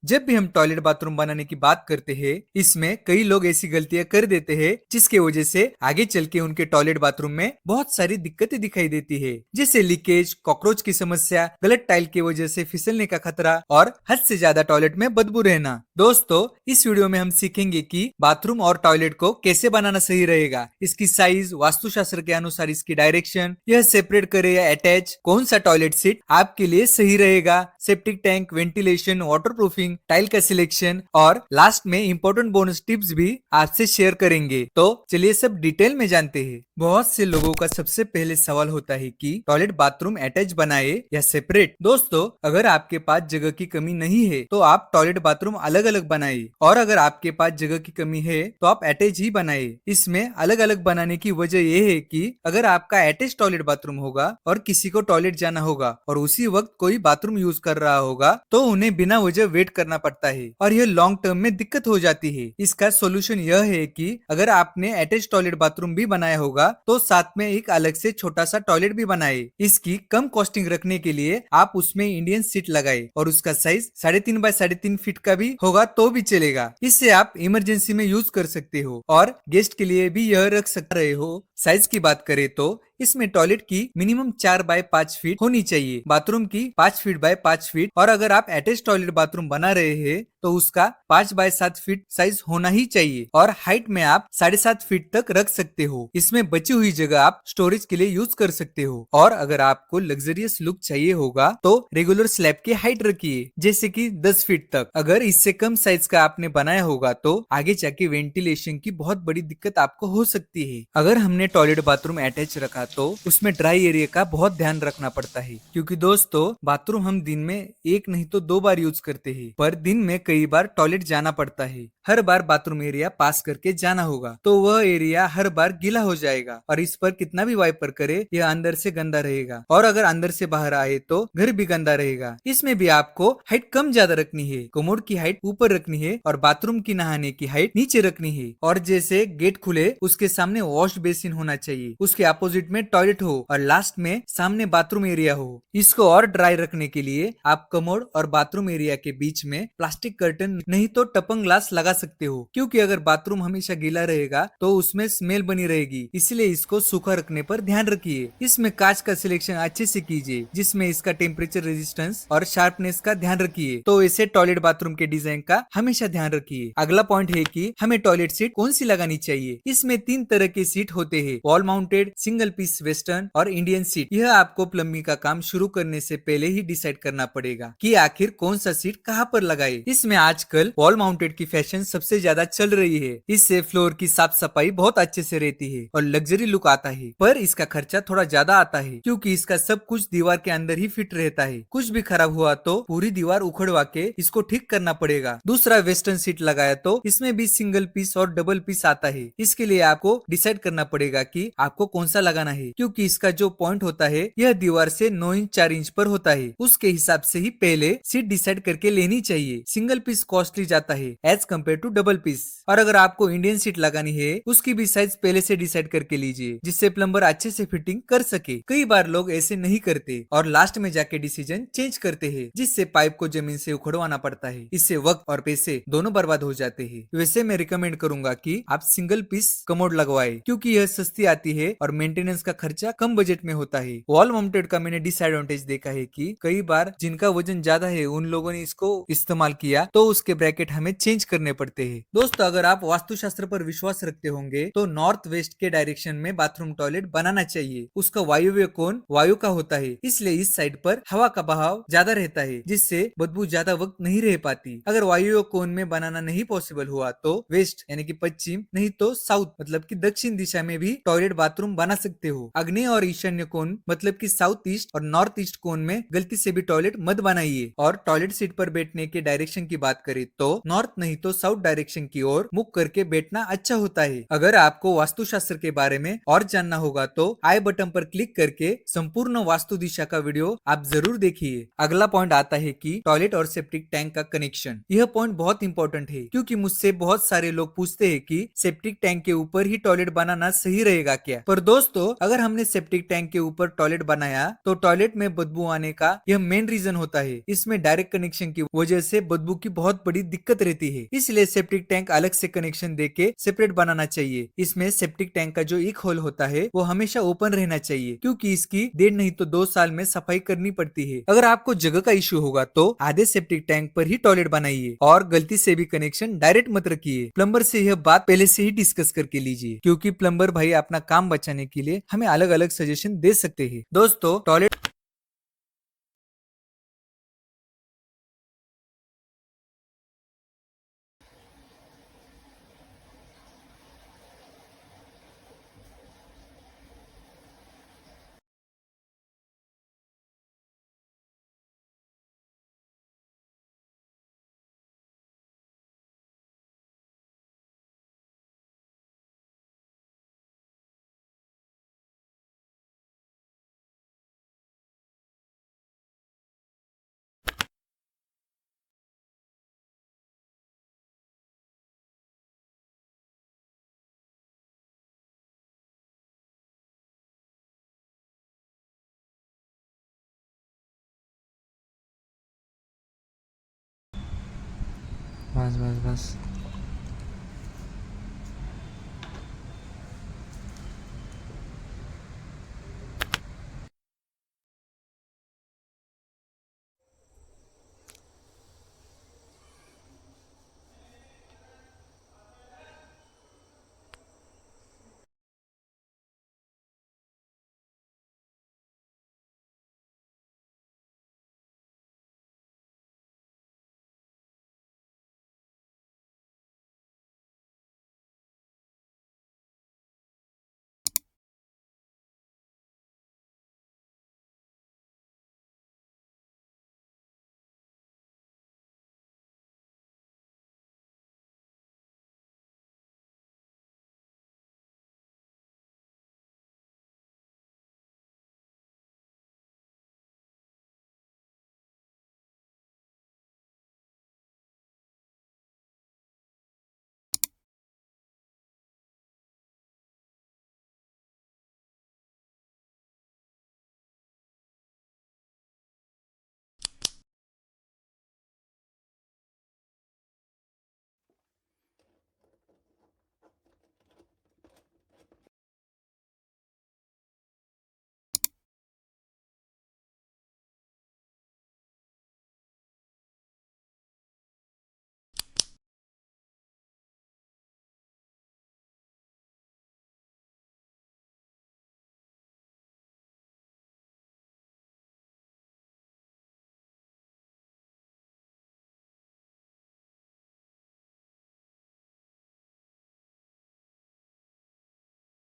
जब भी हम टॉयलेट बाथरूम बनाने की बात करते हैं, इसमें कई लोग ऐसी गलतियां कर देते हैं जिसके वजह से आगे चल के उनके टॉयलेट बाथरूम में बहुत सारी दिक्कतें दिखाई देती है, जैसे लीकेज, कॉकरोच की समस्या, गलत टाइल की वजह से फिसलने का खतरा और हद से ज्यादा टॉयलेट में बदबू रहना। दोस्तों, इस वीडियो में हम सीखेंगे कि बाथरूम और टॉयलेट को कैसे बनाना सही रहेगा, इसकी साइज, वास्तुशास्त्र के अनुसार इसकी डायरेक्शन, यह सेपरेट करे या अटैच, कौन सा टॉयलेट सीट आपके लिए सही रहेगा, septic tank, ventilation, water proofing, tile का सिलेक्शन और लास्ट में इंपॉर्टेंट बोनस टिप्स भी आपसे शेयर करेंगे। तो चलिए सब डिटेल में जानते हैं। बहुत से लोगों का सबसे पहले सवाल होता है कि टॉयलेट बाथरूम अटैच बनाए या सेपरेट। दोस्तों, अगर आपके पास जगह की कमी नहीं है तो आप टॉयलेट बाथरूम अलग अलग बनाए, और अगर आपके पास जगह की कमी है तो आप अटैच ही बनाए। इसमें अलग अलग बनाने की वजह यह है कि अगर आपका अटैच टॉयलेट बाथरूम होगा और किसी को टॉयलेट जाना होगा और उसी वक्त कोई बाथरूम यूज कर रहा होगा तो उन्हें बिना वजह वेट करना पड़ता है और यह लॉन्ग टर्म में दिक्कत हो जाती है। इसका सोल्यूशन यह है कि अगर आपने अटैच टॉयलेट बाथरूम भी बनाया होगा तो साथ में एक अलग से छोटा सा टॉयलेट भी बनाए। इसकी कम कॉस्टिंग रखने के लिए आप उसमें इंडियन सीट लगाए और उसका साइज 3.5 बाय 3.5 फीट का भी होगा तो भी चलेगा। इससे आप इमरजेंसी में यूज कर सकते हो और गेस्ट के लिए भी यह रख सकते रहे हो। साइज की बात करें तो इसमें टॉयलेट की मिनिमम 4 बाय 5 फीट होनी चाहिए, बाथरूम की 5 फीट बाय 5 फीट, और अगर आप अटैच टॉयलेट बाथरूम बना रहे हैं तो उसका 5 बाय 7 फीट साइज होना ही चाहिए और हाइट में आप 7.5 फीट तक रख सकते हो। इसमें बची हुई जगह आप स्टोरेज के लिए यूज कर सकते हो। और अगर आपको लग्जरियस लुक चाहिए होगा तो रेगुलर स्लैब की हाइट रखिए, जैसे कि 10 फीट तक। अगर इससे कम साइज का आपने बनाया होगा तो आगे जाके वेंटिलेशन की बहुत बड़ी दिक्कत आपको हो सकती है। अगर हमने टॉयलेट बाथरूम अटैच रखा तो उसमें ड्राई एरिया का बहुत ध्यान रखना पड़ता है, क्योंकि दोस्तों बाथरूम हम दिन में एक नहीं तो 2 बार यूज करते हैं, पर दिन में कई बार टॉयलेट जाना पड़ता है। हर बार बाथरूम एरिया पास करके जाना होगा तो वह एरिया हर बार गीला हो जाएगा और इस पर कितना भी वाइपर करे यह अंदर से गंदा रहेगा, और अगर अंदर से बाहर आए तो घर भी गंदा रहेगा। इसमें भी आपको हाइट कम ज्यादा रखनी है, कमोड की हाइट ऊपर रखनी है और बाथरूम की नहाने की हाइट नीचे रखनी है। और जैसे गेट खुले उसके सामने वॉश बेसिन होना चाहिए, उसके अपोजिट में टॉयलेट हो और लास्ट में सामने बाथरूम एरिया हो। इसको और ड्राई रखने के लिए आप कमोड और बाथरूम एरिया के बीच में प्लास्टिक कर्टन नहीं तो टपंग ग्लास लगा सकते हो, क्योंकि अगर बाथरूम हमेशा गीला रहेगा तो उसमें स्मेल बनी रहेगी, इसलिए इसको सूखा रखने पर ध्यान रखिए। इसमें कांच का सिलेक्शन अच्छे से कीजिए, जिसमें इसका टेम्परेचर रेजिस्टेंस और शार्पनेस का ध्यान रखिए। तो ऐसे टॉयलेट बाथरूम के डिजाइन का हमेशा ध्यान रखिए। अगला पॉइंट है कि हमें टॉयलेट सीट कौन सी लगानी चाहिए। इसमें 3 तरह के सीट होते हैं, wall mounted, single piece western और इंडियन सीट। यह आपको प्लम्बिंग का काम शुरू करने से पहले ही डिसाइड करना पड़ेगा कि आखिर कौन सा सीट कहाँ पर लगाए। इसमें आजकल वॉल माउंटेड की फैशन सबसे ज्यादा चल रही है। इससे फ्लोर की साफ सफाई बहुत अच्छे से रहती है और लग्जरी लुक आता है, पर इसका खर्चा थोड़ा ज्यादा आता है क्योंकि इसका सब कुछ दीवार के अंदर ही फिट रहता है। कुछ भी खराब हुआ तो पूरी दीवार उखड़वा के इसको ठीक करना पड़ेगा। दूसरा वेस्टर्न सीट लगाया तो इसमें भी सिंगल पीस और डबल पीस आता है। इसके लिए आपको डिसाइड करना पड़ेगा कि आपको कौन सा लगाना है, क्योंकि इसका जो पॉइंट होता है यह दीवार से 9 इंच 4 इंच पर होता है। उसके हिसाब से ही पहले सीट डिसाइड करके लेनी चाहिए। सिंगल पीस कॉस्टली जाता है as compare to double piece. और अगर आपको इंडियन सीट लगानी है उसकी भी साइज पहले से डिसाइड करके लीजिए, जिससे प्लम्बर अच्छे से फिटिंग कर सके। कई बार लोग ऐसे नहीं करते और लास्ट में जाके डिसीजन चेंज करते हैं, जिससे पाइप को जमीन से उखड़वाना पड़ता है। इससे वक्त और पैसे दोनों बर्बाद हो जाते हैं। वैसे मैं रिकमेंड करूंगा कि आप सिंगल पीस कमोड लगवाए, क्योंकि यह सस्ती आती है और मेंटेनेंस का खर्चा कम बजट में होता है। वॉल माउंटेड का मैंने डिसएडवांटेज देखा है कि कई बार जिनका वजन ज्यादा है उन लोगों ने इसको इस्तेमाल किया तो उसके ब्रैकेट हमें चेंज करने पड़ते हैं। दोस्तों, अगर आप वास्तुशास्त्र पर विश्वास रखते होंगे तो नॉर्थ वेस्ट के डायरेक्शन में बाथरूम टॉयलेट बनाना चाहिए। उसका वायुव्य कोण वायु का होता है, इसलिए इस साइड पर हवा का बहाव ज्यादा रहता है, जिससे बदबू ज्यादा वक्त नहीं रह पाती। अगर वायुव्य कोण में बनाना नहीं पॉसिबल हुआ तो वेस्ट यानी कि पश्चिम नहीं तो साउथ मतलब कि दक्षिण दिशा में भी टॉयलेट बाथरूम बना सकते हो। आग्नेय और ईशान्य कोण मतलब कि साउथ ईस्ट और नॉर्थ ईस्ट कोण में गलती से भी टॉयलेट मत बनाइए। और टॉयलेट सीट पर बैठने के डायरेक्शन की बात करें तो नॉर्थ नहीं तो साउथ डायरेक्शन की ओर मुख करके बैठना अच्छा होता है। अगर आपको वास्तुशास्त्र के बारे में और जानना होगा तो आई बटन पर क्लिक करके संपूर्ण वास्तु दिशा का वीडियो आप जरूर देखिए। अगला पॉइंट आता है कि टॉयलेट और सेप्टिक टैंक का कनेक्शन। यह पॉइंट बहुत इंपॉर्टेंट है, क्योंकि मुझसे बहुत सारे लोग पूछते हैं कि सेप्टिक टैंक के ऊपर ही टॉयलेट बनाना सही रहेगा क्या। पर दोस्तों, अगर हमने सेप्टिक टैंक के ऊपर टॉयलेट बनाया तो टॉयलेट में बदबू आने का यह मेन रीजन होता है। इसमें डायरेक्ट कनेक्शन की वजह से बदबू की बहुत बड़ी दिक्कत रहती है। इसलिए सेप्टिक टैंक अलग से कनेक्शन देके सेपरेट बनाना चाहिए। इसमें सेप्टिक टैंक का जो एक होल होता है वो हमेशा ओपन रहना चाहिए, क्योंकि इसकी 1.5 नहीं तो 2 साल में सफाई करनी पड़ती है। अगर आपको जगह का इश्यू होगा तो आधे सेप्टिक टैंक पर ही टॉयलेट बनाइए और गलती से भी कनेक्शन डायरेक्ट मत रखिए। प्लम्बर से यह बात पहले से ही डिस्कस करके लीजिए, क्योंकि प्लम्बर भाई अपना काम बचाने के लिए हमें अलग अलग सजेशन दे सकते हैं। दोस्तों, टॉयलेट बस बस बस